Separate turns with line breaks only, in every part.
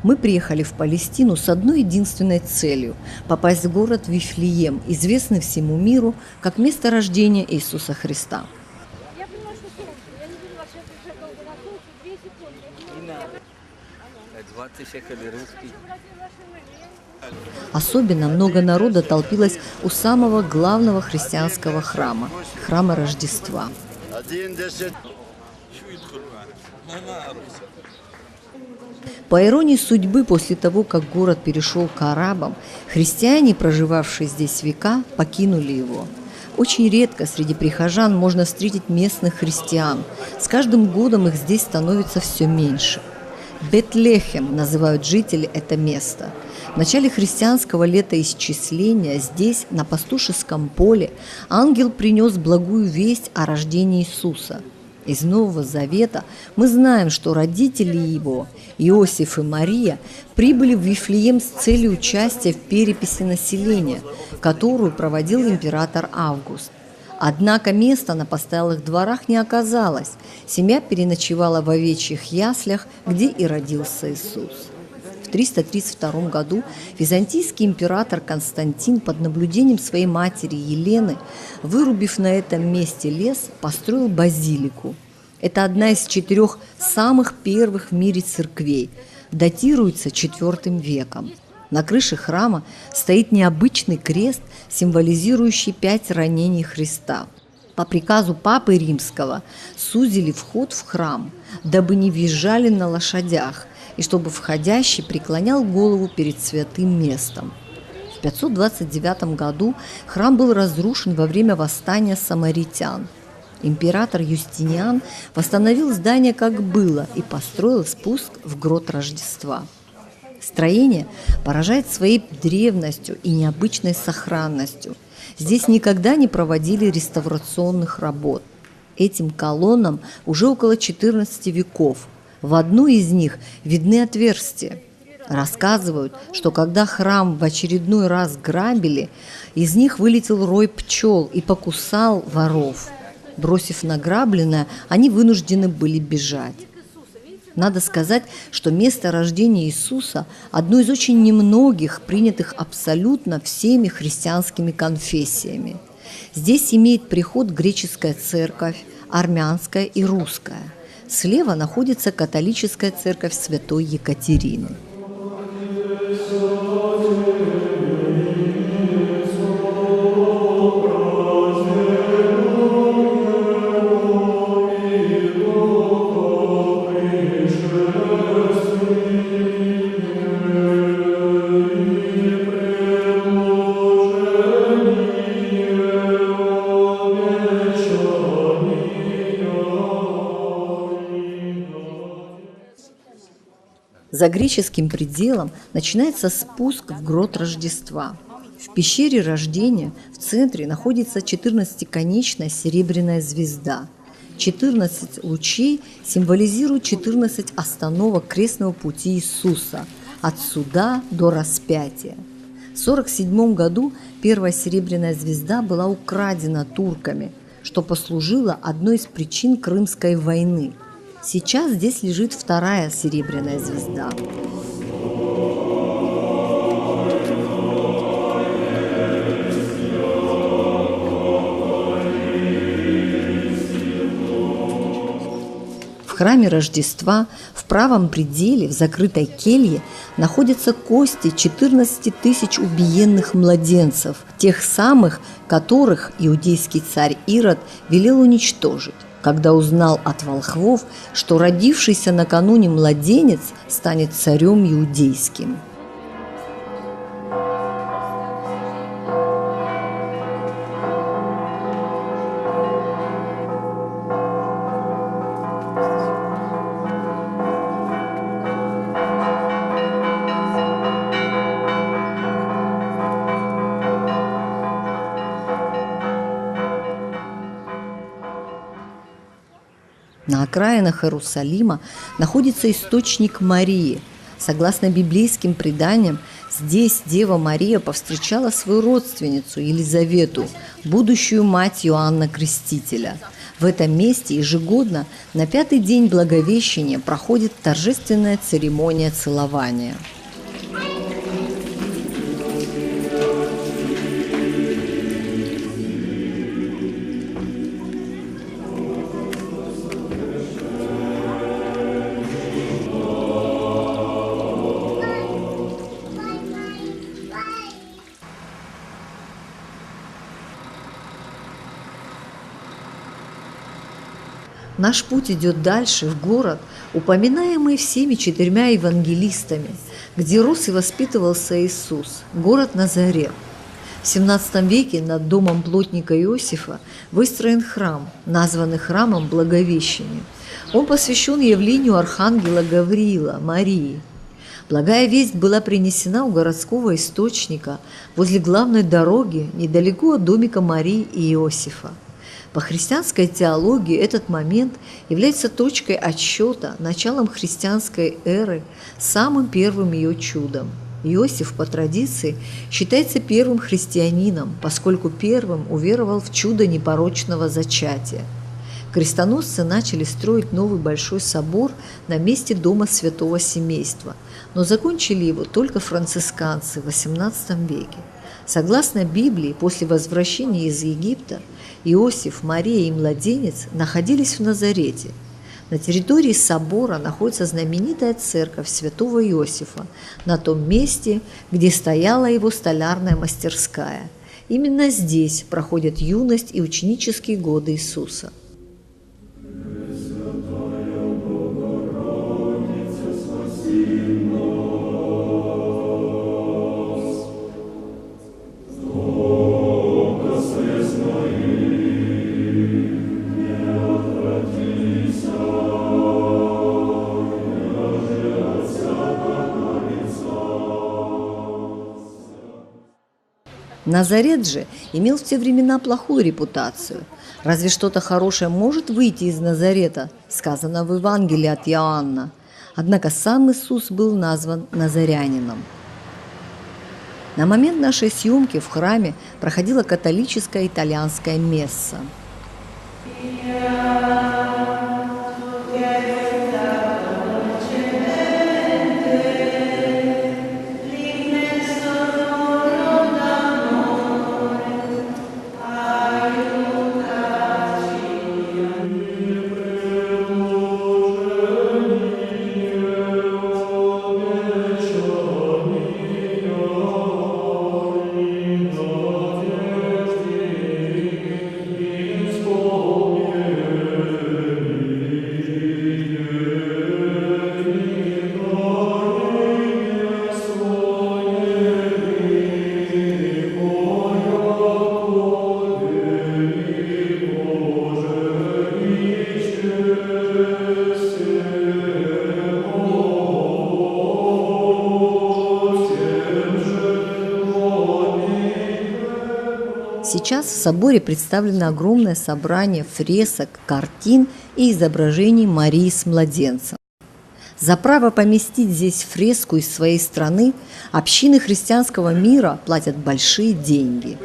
Мы приехали в Палестину с одной единственной целью – попасть в город Вифлеем, известный всему миру как место рождения Иисуса Христа.
Я поняла, что солнце. Я не видела, что я приезжаю долго на солнце. 2 секунды.
Особенно много народа толпилось у самого главного христианского храма – храма Рождества. По иронии судьбы, после того, как город перешел к арабам, христиане, проживавшие здесь века, покинули его. Очень редко среди прихожан можно встретить местных христиан. С каждым годом их здесь становится все меньше. Бетлехем называют жители это место. В начале христианского летоисчисления здесь, на пастушеском поле, ангел принес благую весть о рождении Иисуса. Из Нового Завета мы знаем, что родители его, Иосиф и Мария, прибыли в Вифлеем с целью участия в переписи населения, которую проводил император Август. Однако места на постоялых дворах не оказалось. Семья переночевала в овечьих яслях, где и родился Иисус. В 332 году византийский император Константин под наблюдением своей матери Елены, вырубив на этом месте лес, построил базилику. Это одна из 4 самых первых в мире церквей, датируется IV веком. На крыше храма стоит необычный крест, символизирующий 5 ранений Христа. По приказу Папы Римского сузили вход в храм, дабы не въезжали на лошадях, и чтобы входящий преклонял голову перед святым местом. В 529 году храм был разрушен во время восстания самаритян. Император Юстиниан восстановил здание как было и построил спуск в грот Рождества. Строение поражает своей древностью и необычной сохранностью. Здесь никогда не проводили реставрационных работ. Этим колоннам уже около 14 веков. В одной из них видны отверстия. Рассказывают, что когда храм в очередной раз грабили, из них вылетел рой пчел и покусал воров. Бросив награбленное, они вынуждены были бежать. Надо сказать, что место рождения Иисуса – одно из очень немногих, принятых абсолютно всеми христианскими конфессиями. Здесь имеет приход греческая церковь, армянская и русская. Слева находится католическая церковь святой Екатерины. За греческим пределом начинается спуск в грот Рождества. В пещере рождения в центре находится 14-конечная серебряная звезда. 14 лучей символизируют 14 остановок крестного пути Иисуса от суда до распятия. В 1947 году первая серебряная звезда была украдена турками, что послужило одной из причин Крымской войны. Сейчас здесь лежит вторая серебряная звезда. В храме Рождества в правом пределе, в закрытой келье, находятся кости 14 тысяч убиенных младенцев, тех самых, которых иудейский царь Ирод велел уничтожить, когда узнал от волхвов, что родившийся накануне младенец станет царем иудейским. На окраинах Иерусалима находится источник Марии. Согласно библейским преданиям, здесь Дева Мария повстречала свою родственницу Елизавету, будущую мать Иоанна Крестителя. В этом месте ежегодно на 5-й день Благовещения проходит торжественная церемония целования. Наш путь идет дальше, в город, упоминаемый всеми 4 евангелистами, где рос и воспитывался Иисус, город Назарет. В XVII веке над домом плотника Иосифа выстроен храм, названный храмом Благовещения. Он посвящен явлению архангела Гавриила, Марии. Благая весть была принесена у городского источника возле главной дороги, недалеко от домика Марии и Иосифа. По христианской теологии этот момент является точкой отсчета, началом христианской эры, самым первым ее чудом. Иосиф по традиции считается первым христианином, поскольку первым уверовал в чудо непорочного зачатия. Крестоносцы начали строить новый большой собор на месте дома святого семейства, но закончили его только францисканцы в XVIII веке. Согласно Библии, после возвращения из Египта Иосиф, Мария и младенец находились в Назарете. На территории собора находится знаменитая церковь святого Иосифа на том месте, где стояла его столярная мастерская. Именно здесь проходят юность и ученические годы Иисуса. Назарет же имел в те времена плохую репутацию. Разве что-то хорошее может выйти из Назарета, сказано в Евангелии от Иоанна. Однако сам Иисус был назван назарянином. На момент нашей съемки в храме проходила католическая итальянская месса. Сейчас в соборе представлено огромное собрание фресок, картин и изображений Марии с младенцем. За право поместить здесь фреску из своей страны общины христианского мира платят большие деньги.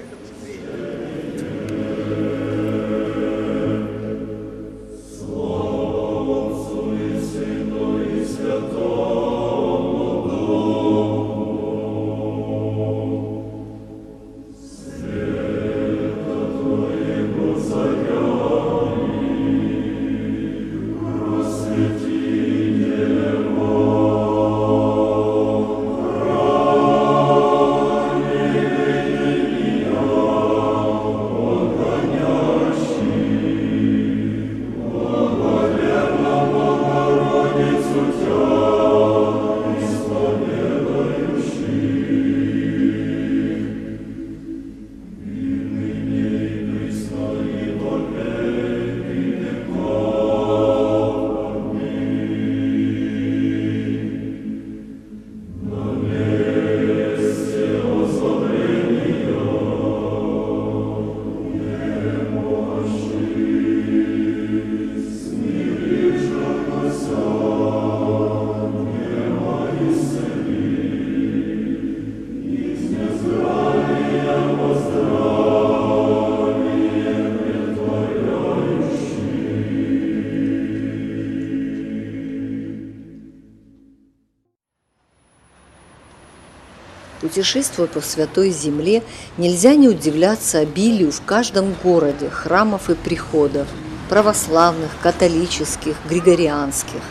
Путешествуя по Святой Земле, нельзя не удивляться обилию в каждом городе храмов и приходов – православных, католических, григорианских.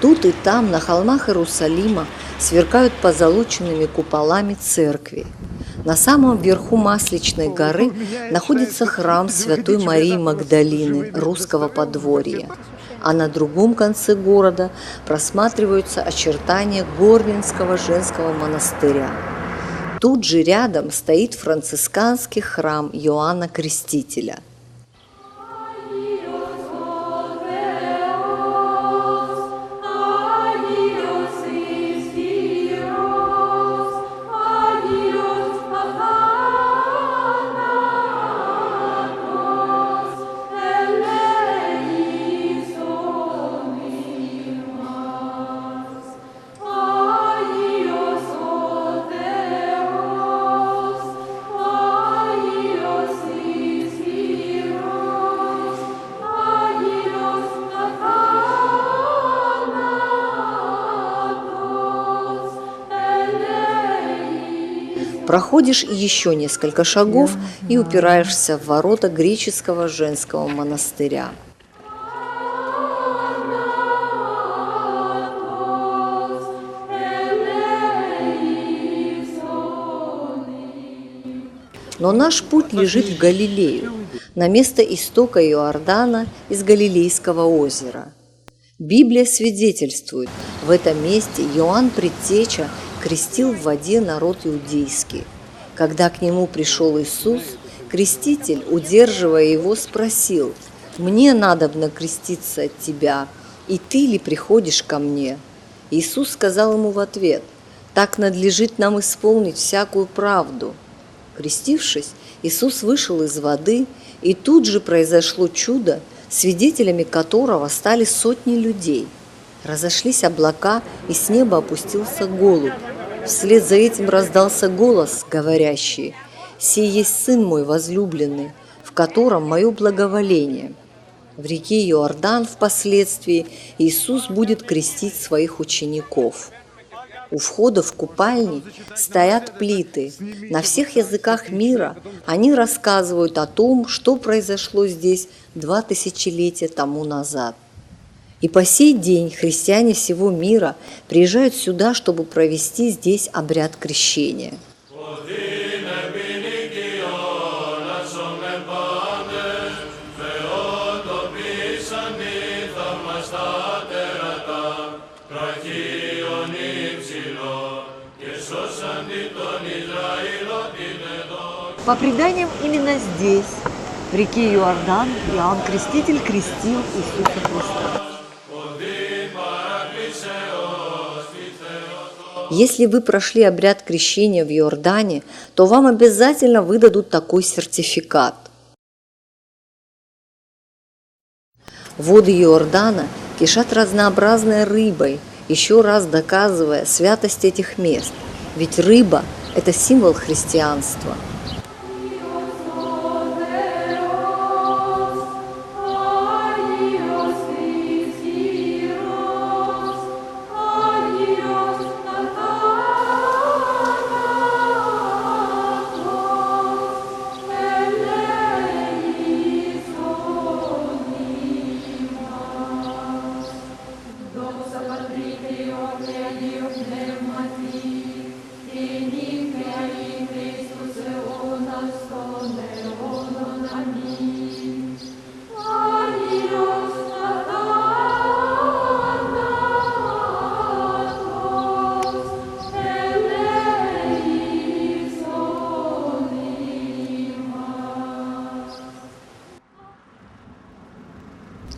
Тут и там, на холмах Иерусалима, сверкают позолоченными куполами церкви. На самом верху Масличной горы находится храм Святой Марии Магдалины русского подворья, а на другом конце города просматриваются очертания Горненского женского монастыря. Тут же рядом стоит францисканский храм Иоанна Крестителя. Проходишь еще несколько шагов и упираешься в ворота греческого женского монастыря. Но наш путь лежит в Галилею, на место истока Иордана из Галилейского озера. Библия свидетельствует, в этом месте Иоанн Предтеча крестил в воде народ иудейский. Когда к нему пришел Иисус, креститель, удерживая его, спросил: «Мне надобно креститься от тебя, и ты ли приходишь ко мне?» Иисус сказал ему в ответ: «Так надлежит нам исполнить всякую правду». Крестившись, Иисус вышел из воды, и тут же произошло чудо, свидетелями которого стали сотни людей. Разошлись облака, и с неба опустился голубь. Вслед за этим раздался голос, говорящий: «Сей есть Сын мой возлюбленный, в котором мое благоволение». В реке Иордан впоследствии Иисус будет крестить своих учеников. У входа в купальни стоят плиты. На всех языках мира они рассказывают о том, что произошло здесь 2 тысячелетия тому назад. И по сей день христиане всего мира приезжают сюда, чтобы провести здесь обряд крещения. По преданиям, именно здесь, в реке Иордан, Иоанн Креститель крестил Иисуса Христа. Если вы прошли обряд крещения в Иордане, то вам обязательно выдадут такой сертификат. Воды Иордана кишат разнообразной рыбой, еще раз доказывая святость этих мест. Ведь рыба – это символ христианства.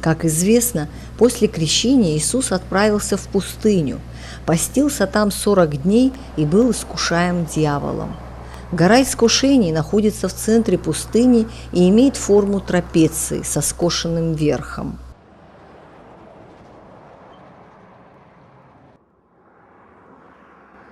Как известно, после крещения Иисус отправился в пустыню, постился там 40 дней и был искушаем дьяволом. Гора искушений находится в центре пустыни и имеет форму трапеции со скошенным верхом.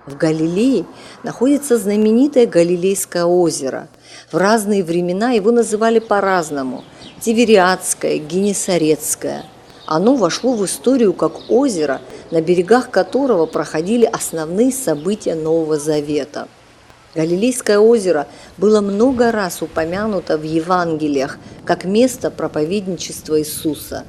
В Галилее находится знаменитое Галилейское озеро. В разные времена его называли по-разному – Тивериадское, Генесаретское. Оно вошло в историю как озеро, на берегах которого проходили основные события Нового Завета. Галилейское озеро было много раз упомянуто в Евангелиях как место проповедничества Иисуса.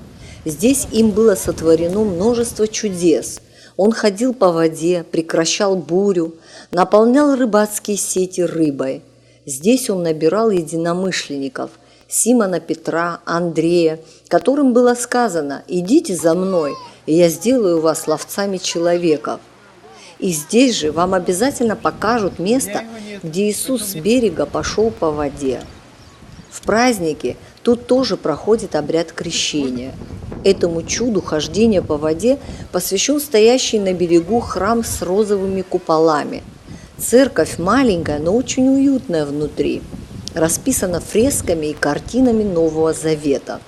Здесь им было сотворено множество чудес. Он ходил по воде, прекращал бурю, наполнял рыбацкие сети рыбой. Здесь он набирал единомышленников – Симона Петра, Андрея, которым было сказано: «Идите за мной, и я сделаю вас ловцами человеков». И здесь же вам обязательно покажут место, где Иисус с берега пошел по воде. В празднике тут тоже проходит обряд крещения. Этому чуду хождения по воде посвящен стоящий на берегу храм с розовыми куполами. Церковь маленькая, но очень уютная внутри, расписана фресками и картинами Нового Завета.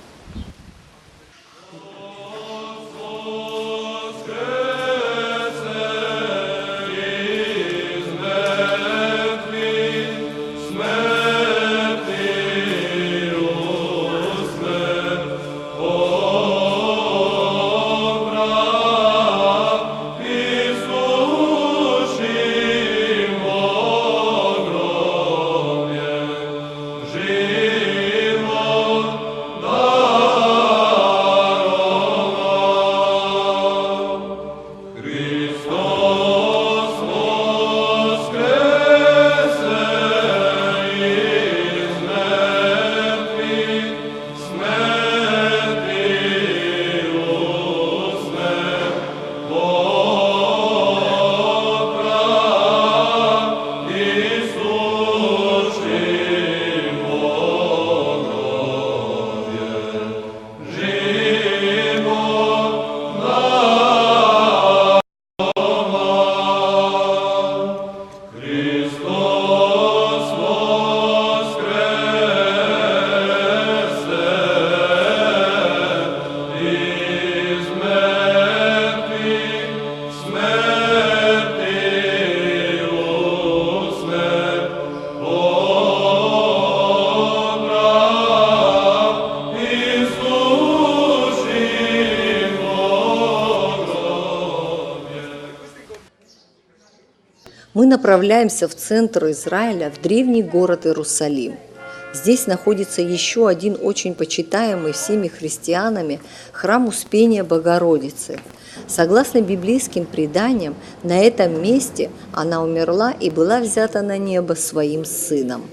Мы направляемся в центр Израиля, в древний город Иерусалим. Здесь находится еще один очень почитаемый всеми христианами храм Успения Богородицы. Согласно библейским преданиям, на этом месте она умерла и была взята на небо своим сыном.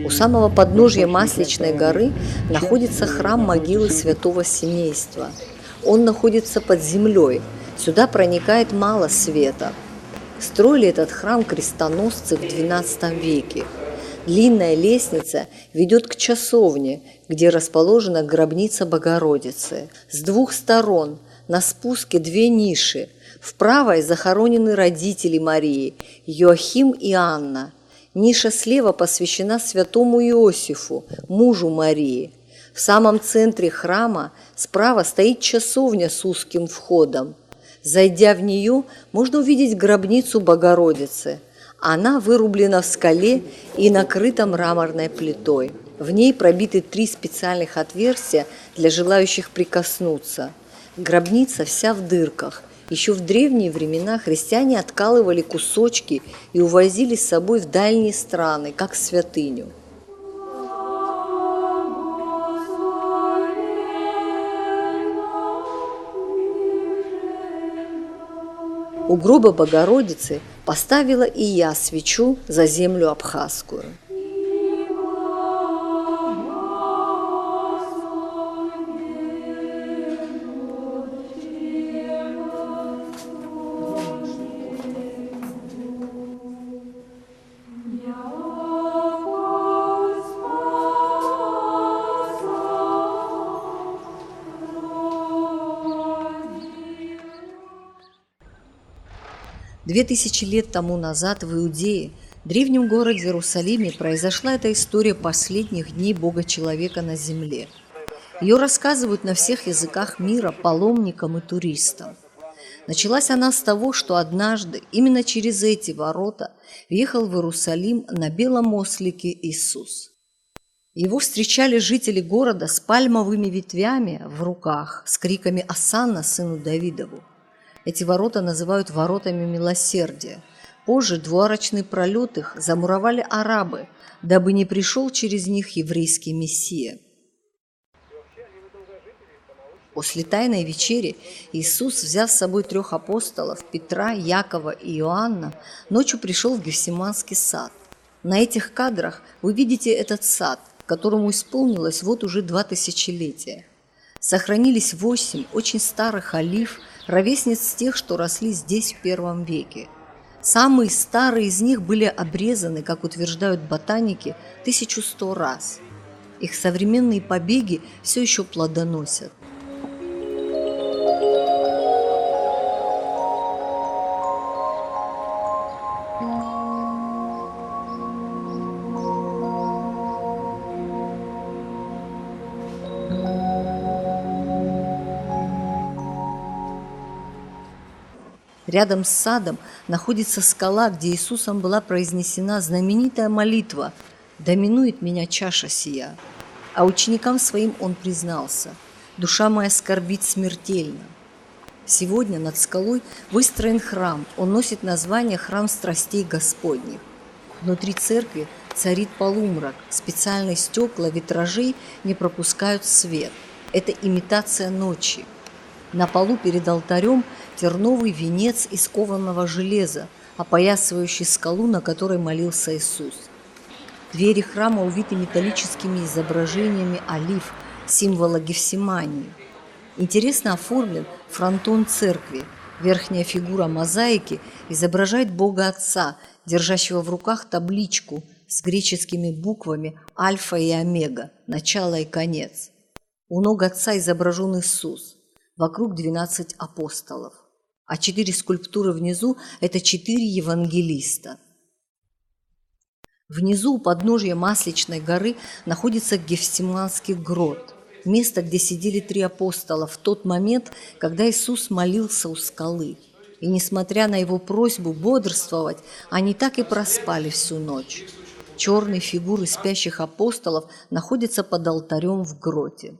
У самого подножья Масличной горы находится храм могилы святого семейства. Он находится под землей, сюда проникает мало света. Строили этот храм крестоносцы в XII веке. Длинная лестница ведет к часовне, где расположена гробница Богородицы. С двух сторон на спуске две ниши. В правой захоронены родители Марии, Иоахим и Анна. Ниша слева посвящена святому Иосифу, мужу Марии. В самом центре храма справа стоит часовня с узким входом. Зайдя в нее, можно увидеть гробницу Богородицы. Она вырублена в скале и накрыта мраморной плитой. В ней пробиты 3 специальных отверстия для желающих прикоснуться. Гробница вся в дырках, Еще в древние времена христиане откалывали кусочки и увозили с собой в дальние страны, как святыню. У гроба Богородицы поставила и я свечу за землю абхазскую. Две тысячи лет тому назад в Иудее, древнем городе Иерусалиме, произошла эта история последних дней Бога-человека на земле. Ее рассказывают на всех языках мира паломникам и туристам. Началась она с того, что однажды именно через эти ворота въехал в Иерусалим на белом ослике Иисус. Его встречали жители города с пальмовыми ветвями в руках, с криками «Осанна сыну Давидову». Эти ворота называют воротами милосердия. Позже двуарочный пролет их замуровали арабы, дабы не пришел через них еврейский Мессия. После Тайной вечери Иисус, взяв с собой 3 апостолов Петра, Якова и Иоанна, ночью пришел в Гефсиманский сад. На этих кадрах вы видите этот сад, которому исполнилось вот уже 2 тысячелетия. Сохранились 8 очень старых олив, ровесниц тех, что росли здесь в первом веке. Самые старые из них были обрезаны, как утверждают ботаники, 1100 раз. Их современные побеги все еще плодоносят. Рядом с садом находится скала, где Иисусом была произнесена знаменитая молитва «Да минует меня чаша сия». А ученикам своим он признался: «Душа моя скорбит смертельно». Сегодня над скалой выстроен храм, он носит название «Храм страстей Господних». Внутри церкви царит полумрак, специальные стекла витражей не пропускают свет. Это имитация ночи. На полу перед алтарем терновый венец из кованого железа, опоясывающий скалу, на которой молился Иисус. Двери храма увиты металлическими изображениями олив, символа Гефсимании. Интересно оформлен фронтон церкви. Верхняя фигура мозаики изображает Бога Отца, держащего в руках табличку с греческими буквами «Альфа» и «Омега», «Начало» и «Конец». У ног Отца изображен Иисус. Вокруг 12 апостолов, а 4 скульптуры внизу – это 4 евангелиста. Внизу у подножья Масличной горы находится Гефсиманский грот, место, где сидели 3 апостола в тот момент, когда Иисус молился у скалы. И несмотря на его просьбу бодрствовать, они так и проспали всю ночь. Черные фигуры спящих апостолов находятся под алтарем в гроте.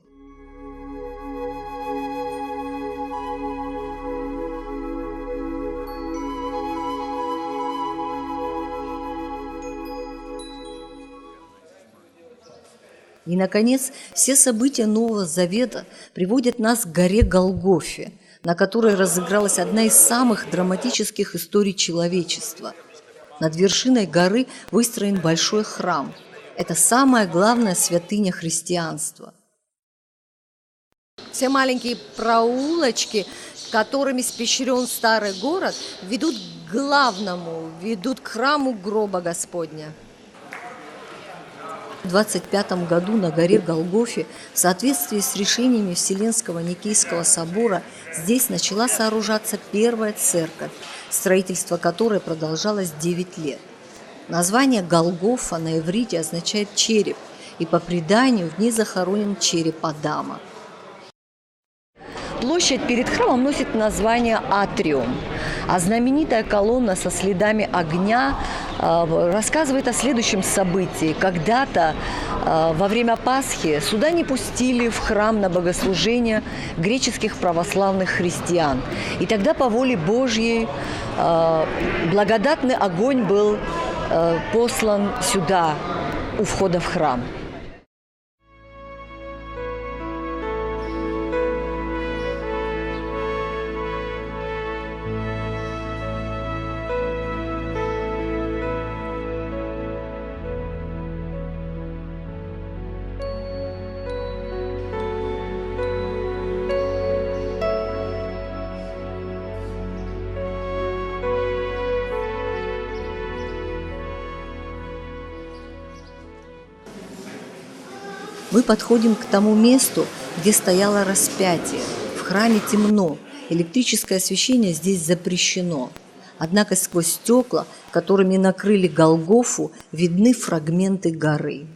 И, наконец, все события Нового Завета приводят нас к горе Голгофе, на которой разыгралась одна из самых драматических историй человечества. Над вершиной горы выстроен большой храм. Это самая главная святыня христианства. Все маленькие проулочки, которыми испещрен старый город, ведут к главному, ведут к храму гроба Господня. В 25 году на горе Голгофе, в соответствии с решениями Вселенского Никейского собора, здесь начала сооружаться первая церковь, строительство которой продолжалось 9 лет. Название Голгофа на иврите означает «череп», и по преданию в ней захоронен череп Адама. Площадь перед храмом носит название Атриум, а знаменитая колонна со следами огня рассказывает о следующем событии. Когда-то во время Пасхи сюда не пустили в храм на богослужение греческих православных христиан. И тогда по воле Божьей благодатный огонь был послан сюда, у входа в храм. Мы подходим к тому месту, где стояло распятие. В храме темно, электрическое освещение здесь запрещено. Однако сквозь стекла, которыми накрыли Голгофу, видны фрагменты горы.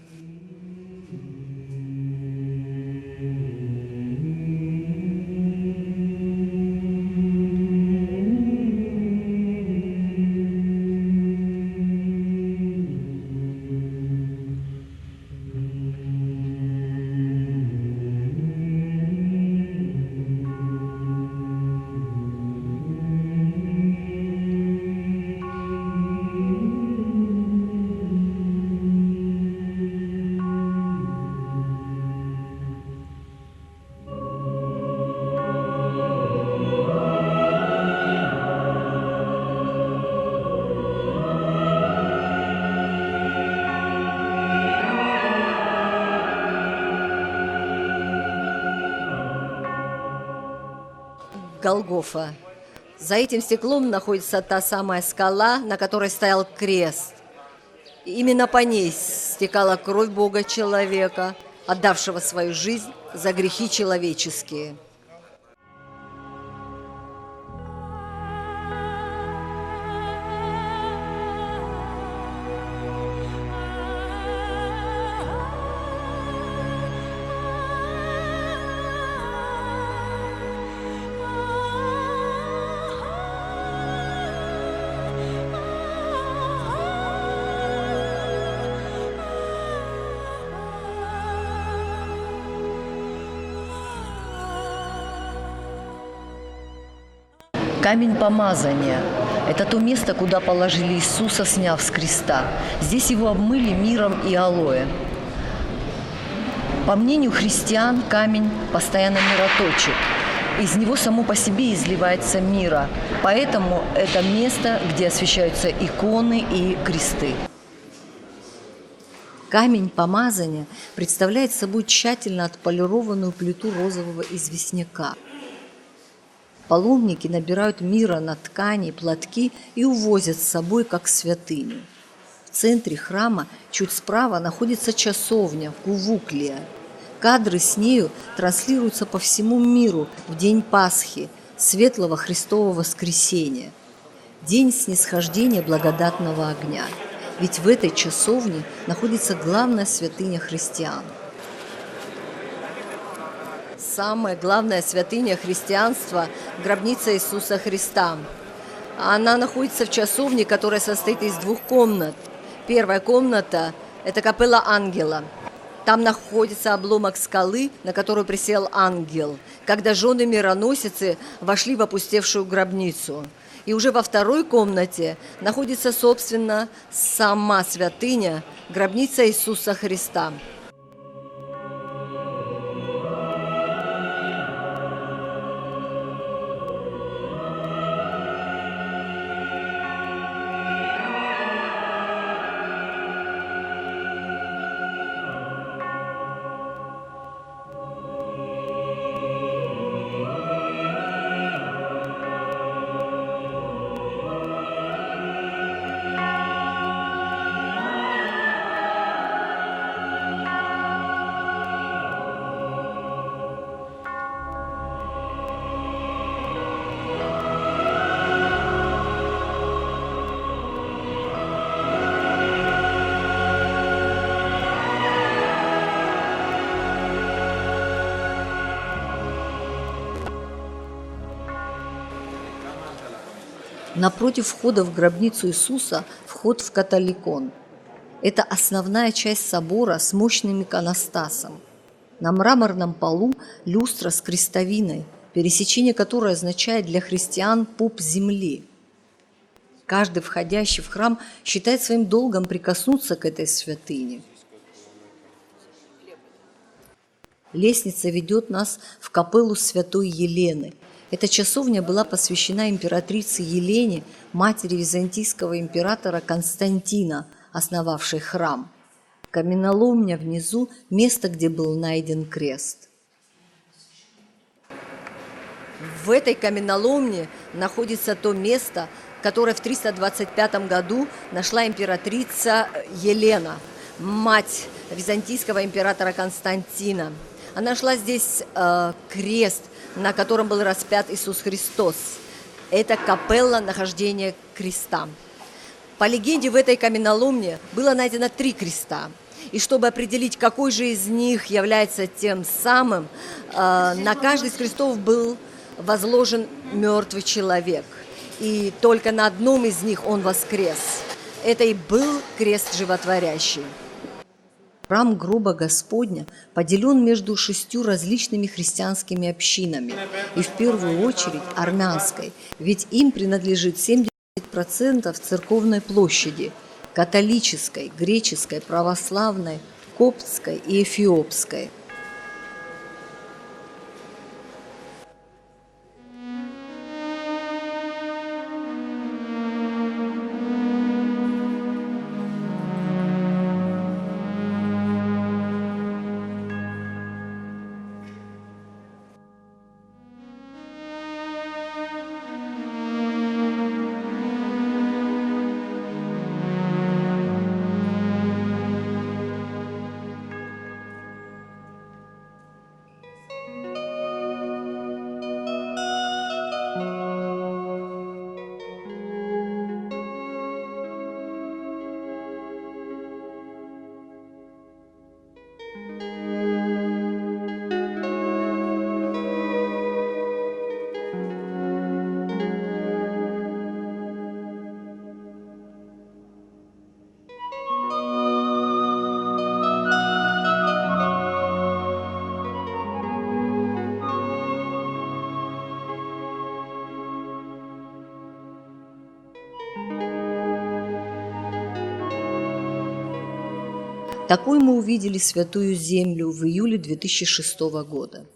Голгофа. За этим стеклом находится та самая скала, на которой стоял крест. Именно по ней стекала кровь Бога человека, отдавшего свою жизнь за грехи человеческие. Камень помазания – это то место, куда положили Иисуса, сняв с креста. Здесь его обмыли миром и алоэ. По мнению христиан, камень постоянно мироточит. Из него само по себе изливается мира. Поэтому это место, где освящаются иконы и кресты. Камень помазания представляет собой тщательно отполированную плиту розового известняка. Паломники набирают мира на ткани, платки и увозят с собой как святыню. В центре храма, чуть справа, находится часовня Кувуклия. Кадры с нею транслируются по всему миру в день Пасхи, Светлого Христового Воскресения, день снисхождения благодатного огня. Ведь в этой часовне находится главная святыня христиан. Самая главная святыня христианства – гробница Иисуса Христа. Она находится в часовне, которая состоит из 2 комнат. Первая комната – это капелла ангела. Там находится обломок скалы, на которую присел ангел, когда жены-мироносицы вошли в опустевшую гробницу. И уже во второй комнате находится, собственно, сама святыня – гробница Иисуса Христа. Напротив входа в гробницу Иисуса вход в католикон. Это основная часть собора с мощным иконостасом. На мраморном полу люстра с крестовиной, пересечение которой означает для христиан пуп земли. Каждый входящий в храм считает своим долгом прикоснуться к этой святыне. Лестница ведет нас в капеллу святой Елены. Эта часовня была посвящена императрице Елене, матери византийского императора Константина, основавшей храм. Каменоломня внизу – место, где был найден крест. В этой каменоломне находится то место, которое в 325 году нашла императрица Елена, мать византийского императора Константина. Она нашла здесь крест, на котором был распят Иисус Христос. Это капелла нахождения креста. По легенде, в этой каменоломне было найдено 3 креста. И чтобы определить, какой же из них является тем самым, на каждый из крестов был возложен мертвый человек. И только на одном из них он воскрес. Это и был крест животворящий. Храм гроба Господня поделен между 6 различными христианскими общинами, и в первую очередь армянской, ведь им принадлежит 70% церковной площади – католической, греческой, православной, коптской и эфиопской. Такой мы увидели Святую Землю в июле 2006 года.